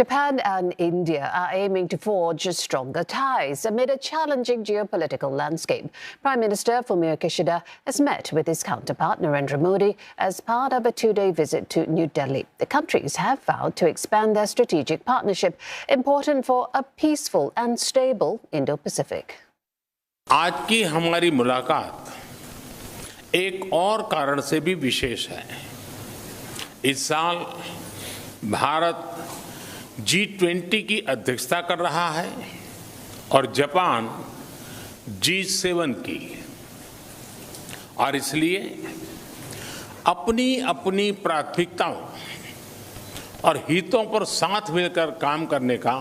Japan and India are aiming to forge stronger ties amid a challenging geopolitical landscape. Prime Minister Fumio Kishida has met with his counterpart Narendra Modi as part of a two-day visit to New Delhi. The countries have vowed to expand their strategic partnership, important for a peaceful and stable Indo-Pacific. आज की हमारी मुलाकात एक और कारण से भी विशेष है। इस साल भारत G20 की अध्यक्षता कर रहा है और जापान G7 की, और इसलिए अपनी अपनी प्राथमिकताओं और हितों पर साथ मिलकर काम करने का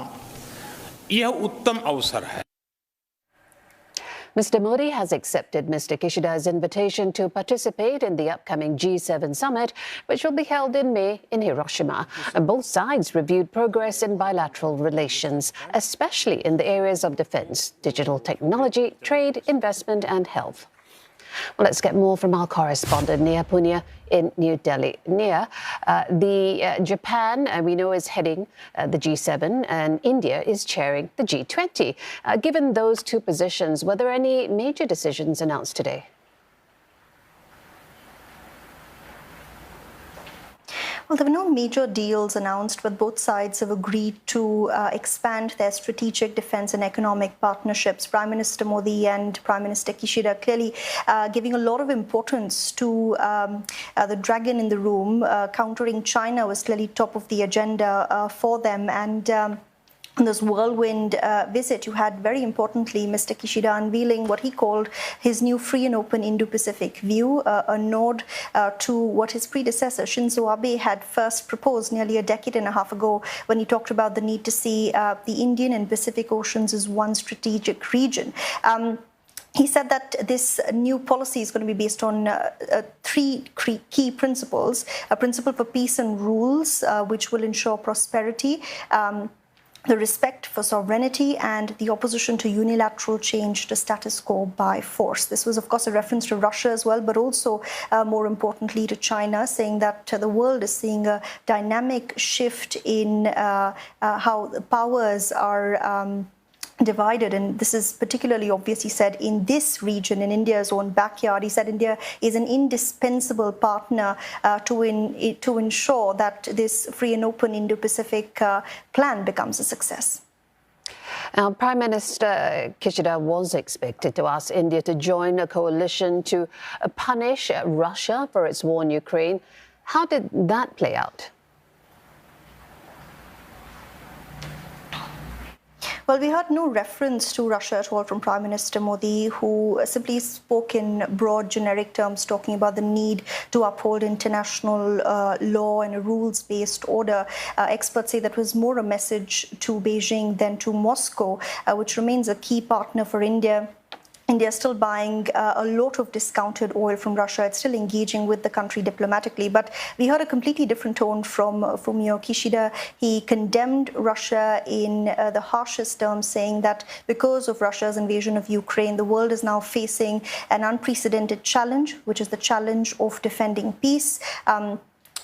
यह उत्तम अवसर है। Mr Modi has accepted Mr Kishida's invitation to participate in the upcoming G7 summit, which will be held in May in Hiroshima. And both sides reviewed progress in bilateral relations, especially in the areas of defense, digital technology, trade, investment and health. Well, let's get more from our correspondent, Nia Punya in New Delhi. Nia, Japan, we know, is heading the G7 and India is chairing the G20. Given those two positions, were there any major decisions announced today? Well, there were no major deals announced, but both sides have agreed to expand their strategic defense and economic partnerships. Prime Minister Modi and Prime Minister Kishida clearly giving a lot of importance to the dragon in the room. Countering China was clearly top of the agenda for them. And on this whirlwind visit, you had, very importantly, Mr Kishida unveiling what he called his new free and open Indo-Pacific view, a nod to what his predecessor Shinzo Abe had first proposed nearly a decade and a half ago, when he talked about the need to see the Indian and Pacific Oceans as one strategic region. He said that this new policy is going to be based on three key principles: a principle for peace and rules, which will ensure prosperity, the respect for sovereignty, and the opposition to unilateral change to status quo by force. This was, of course, a reference to Russia as well, but also, more importantly, to China, saying that the world is seeing a dynamic shift in how the powers are divided, and this is particularly obvious, he said, in this region, in India's own backyard. He said India is an indispensable partner to ensure that this free and open Indo-Pacific plan becomes a success. Now, Prime Minister Kishida was expected to ask India to join a coalition to punish Russia for its war in Ukraine. How did that play out? Well, we heard no reference to Russia at all from Prime Minister Modi, who simply spoke in broad, generic terms, talking about the need to uphold international law and a rules-based order. Experts say that was more a message to Beijing than to Moscow, which remains a key partner for India. India is still buying a lot of discounted oil from Russia. It's still engaging with the country diplomatically. But we heard a completely different tone from Fumio Kishida. He condemned Russia in the harshest terms, saying that because of Russia's invasion of Ukraine, the world is now facing an unprecedented challenge, which is the challenge of defending peace.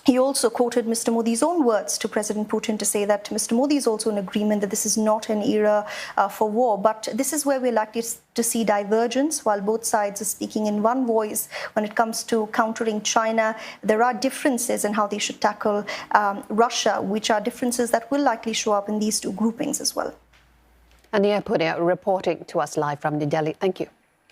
He also quoted Mr Modi's own words to President Putin to say that Mr Modi is also in agreement that this is not an era for war. But this is where we're likely to see divergence. While both sides are speaking in one voice when it comes to countering China, there are differences in how they should tackle Russia, which are differences that will likely show up in these two groupings as well. Ania Punya reporting to us live from New Delhi. Thank you.